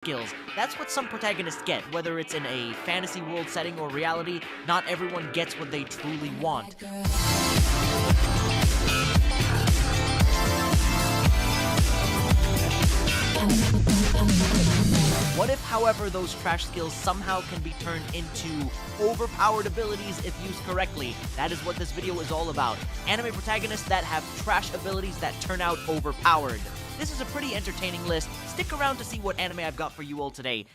skills. That's what some protagonists get, whether it's in a fantasy world setting or reality. Not everyone gets what they truly want. What if, however, those trash skills somehow can be turned into overpowered abilities if used correctly? That is what this video is all about. Anime protagonists that have trash abilities that turn out overpowered. This is a pretty entertaining list. Stick around to see what anime I've got for you all today.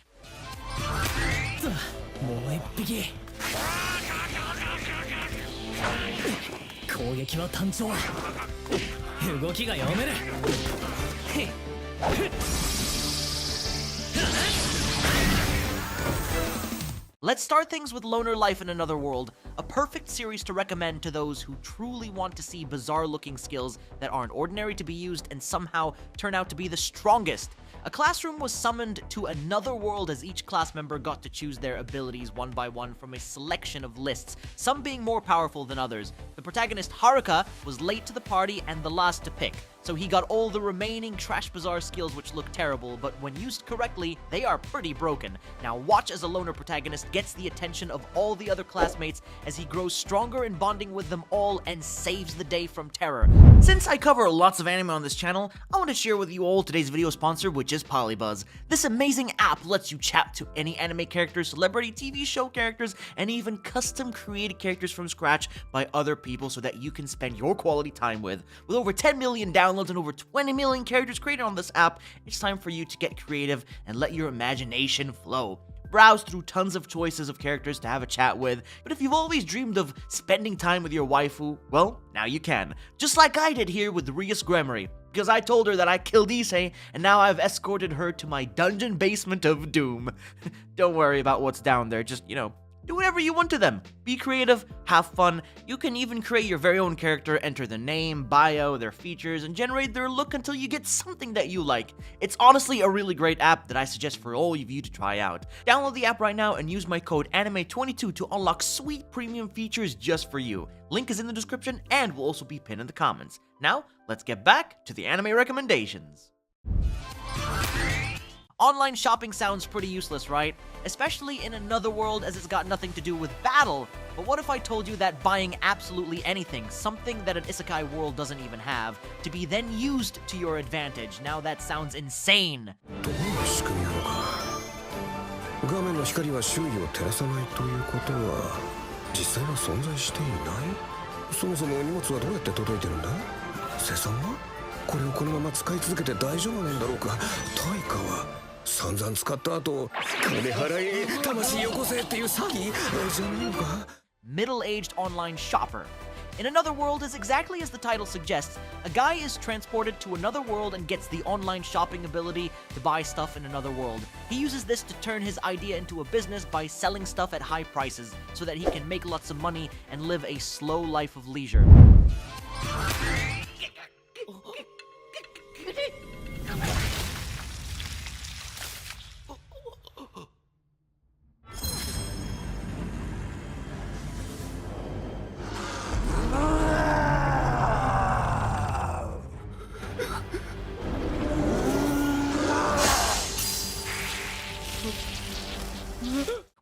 Let's start things with Loner Life in Another World, a perfect series to recommend to those who truly want to see bizarre-looking skills that aren't ordinary to be used and somehow turn out to be the strongest. A classroom was summoned to another world as each class member got to choose their abilities one by one from a selection of lists, some being more powerful than others. The protagonist Haruka was late to the party and the last to pick, so he got all the remaining trash bizarre skills which look terrible, but when used correctly, they are pretty broken. Now watch as a loner protagonist gets the attention of all the other classmates as he grows stronger in bonding with them all and saves the day from terror. Since I cover lots of anime on this channel, I want to share with you all today's video sponsor, which is Polybuzz. This amazing app lets you chat to any anime characters, celebrity TV show characters, and even custom created characters from scratch by other people so that you can spend your quality time with. With over 10 million downloads and over 20 million characters created on this app, it's time for you to get creative and let your imagination flow. Browse through tons of choices of characters to have a chat with, but if you've always dreamed of spending time with your waifu, well, now you can. Just like I did here with Rias Gremory, because I told her that I killed Issei, and now I've escorted her to my dungeon basement of doom. Don't worry about what's down there, just, do whatever you want to them. Be creative, have fun. You can even create your very own character, enter the name, bio, their features, and generate their look until you get something that you like. It's honestly a really great app that I suggest for all of you to try out. Download the app right now and use my code ANIME22 to unlock sweet premium features just for you. Link is in the description and will also be pinned in the comments. Now, let's get back to the anime recommendations. Online shopping sounds pretty useless, right? Especially in Another World as it's got nothing to do with battle. But what if I told you that buying absolutely anything, something that an isekai world doesn't even have, to be then used to your advantage? Now that sounds insane. Middle-aged online shopper. In Another World is exactly as the title suggests. A guy is transported to another world and gets the online shopping ability to buy stuff in another world. He uses this to turn his idea into a business by selling stuff at high prices so that he can make lots of money and live a slow life of leisure.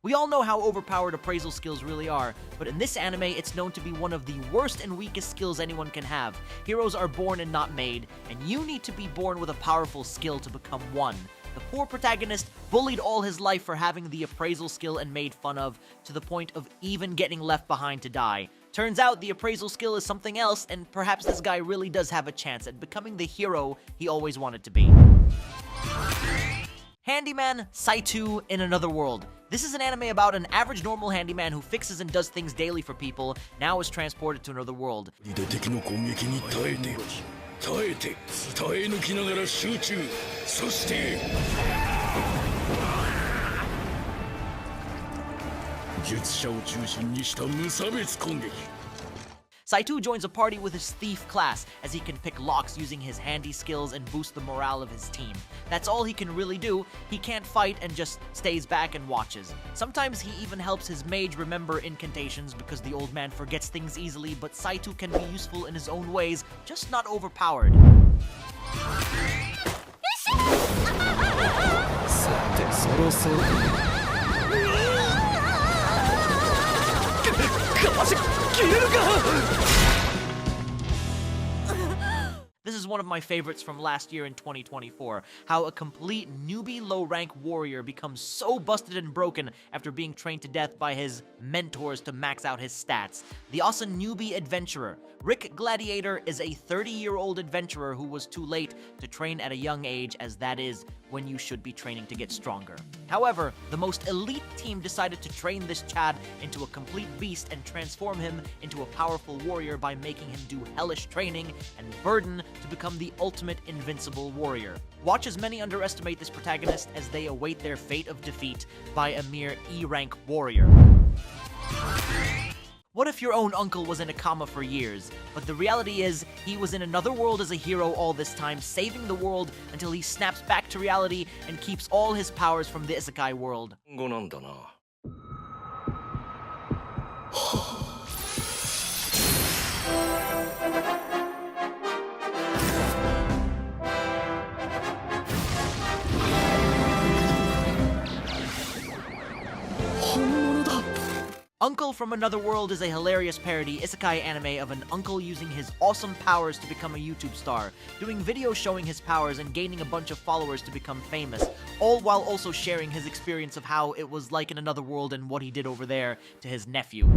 We all know how overpowered appraisal skills really are, but in this anime, it's known to be one of the worst and weakest skills anyone can have. Heroes are born and not made, and you need to be born with a powerful skill to become one. The poor protagonist bullied all his life for having the appraisal skill and made fun of, to the point of even getting left behind to die. Turns out the appraisal skill is something else, and perhaps this guy really does have a chance at becoming the hero he always wanted to be. Man Saitou in Another World. This is an anime about an average normal handyman who fixes and does things daily for people, now is transported to another world. Saitou joins a party with his thief class, as he can pick locks using his handy skills and boost the morale of his team. That's all he can really do. He can't fight and just stays back and watches. Sometimes he even helps his mage remember incantations because the old man forgets things easily, but Saitou can be useful in his own ways, just not overpowered. 殺そう。かわし切れるか。 This is one of my favorites from last year in 2024, how a complete newbie low-rank warrior becomes so busted and broken after being trained to death by his mentors to max out his stats. The Ossan newbie adventurer. Rick Gladiator is a 30-year-old adventurer who was too late to train at a young age, as that is when you should be training to get stronger. However, the most elite team decided to train this Chad into a complete beast and transform him into a powerful warrior by making him do hellish training and burden to become the ultimate invincible warrior. Watch as many underestimate this protagonist as they await their fate of defeat by a mere E-rank warrior. What if your own uncle was in a coma for years, but the reality is he was in another world as a hero all this time, saving the world until he snaps back to reality and keeps all his powers from the Isekai world? Uncle from Another World is a hilarious parody isekai anime of an uncle using his awesome powers to become a YouTube star, doing videos showing his powers and gaining a bunch of followers to become famous, all while also sharing his experience of how it was like in Another World and what he did over there to his nephew.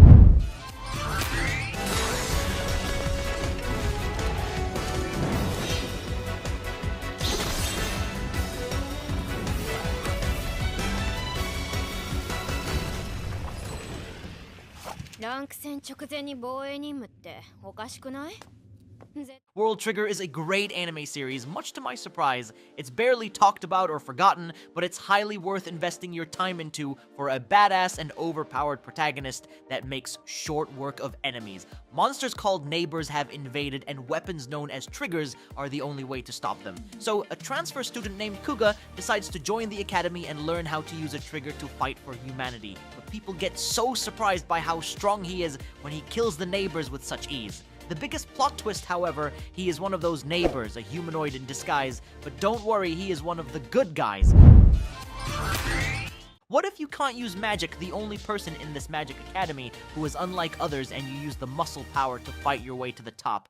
World Trigger is a great anime series, much to my surprise. It's barely talked about or forgotten, but it's highly worth investing your time into for a badass and overpowered protagonist that makes short work of enemies. Monsters called neighbors have invaded, and weapons known as triggers are the only way to stop them. So a transfer student named Kuga decides to join the academy and learn how to use a trigger to fight for humanity. But people get so surprised by how strong he is when he kills the neighbors with such ease. The biggest plot twist, however, he is one of those neighbors, a humanoid in disguise, but don't worry, he is one of the good guys. What if you can't use magic, the only person in this magic academy who is unlike others, and you use the muscle power to fight your way to the top?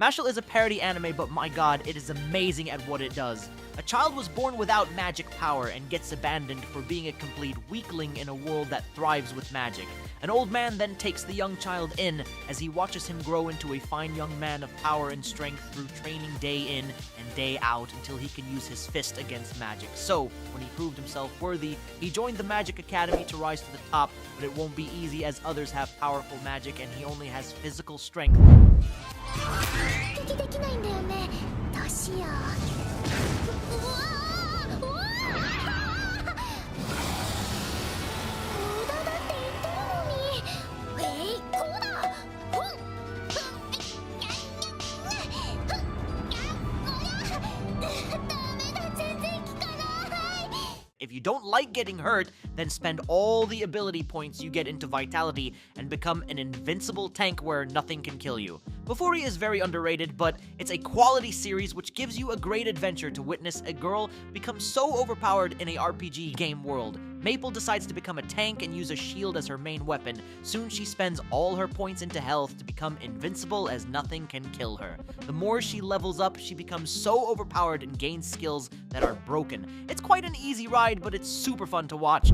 Mashle is a parody anime, but my god, it is amazing at what it does. A child was born without magic power and gets abandoned for being a complete weakling in a world that thrives with magic. An old man then takes the young child in as he watches him grow into a fine young man of power and strength through training day in and day out until he can use his fist against magic. So, when he proved himself worthy, he joined the Magic Academy to rise to the top, but it won't be easy as others have powerful magic and he only has physical strength. If you don't like getting hurt, then spend all the ability points you get into Vitality and become an invincible tank where nothing can kill you. BOFURI is very underrated, but it's a quality series which gives you a great adventure to witness a girl become so overpowered in a RPG game world. Maple decides to become a tank and use a shield as her main weapon. Soon she spends all her points into health to become invincible as nothing can kill her. The more she levels up, she becomes so overpowered and gains skills that are broken. It's quite an easy ride, but it's super fun to watch.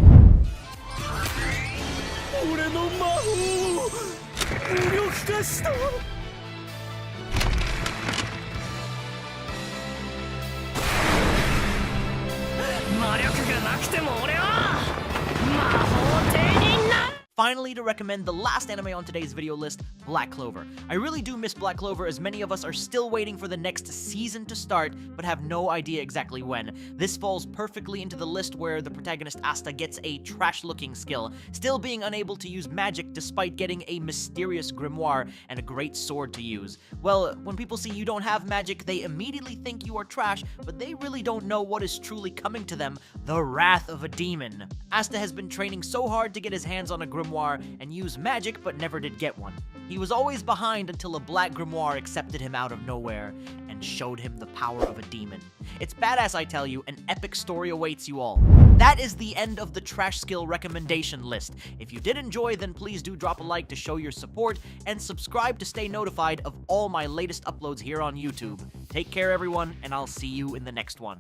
finally, to recommend the last anime on today's video list, Black Clover. I really do miss Black Clover, as many of us are still waiting for the next season to start, but have no idea exactly when. This falls perfectly into the list where the protagonist Asta gets a trash-looking skill, still being unable to use magic despite getting a mysterious grimoire and a great sword to use. Well, when people see you don't have magic, they immediately think you are trash, but they really don't know what is truly coming to them: the wrath of a demon. Asta has been training so hard to get his hands on a grimoire and use magic, but never did get one. He was always behind until a black grimoire accepted him out of nowhere and showed him the power of a demon. It's badass, I tell you. An epic story awaits you all. That is the end of the trash skill recommendation list. If you did enjoy, then please do drop a like to show your support, and subscribe to stay notified of all my latest uploads here on YouTube. Take care, everyone, and I'll see you in the next one.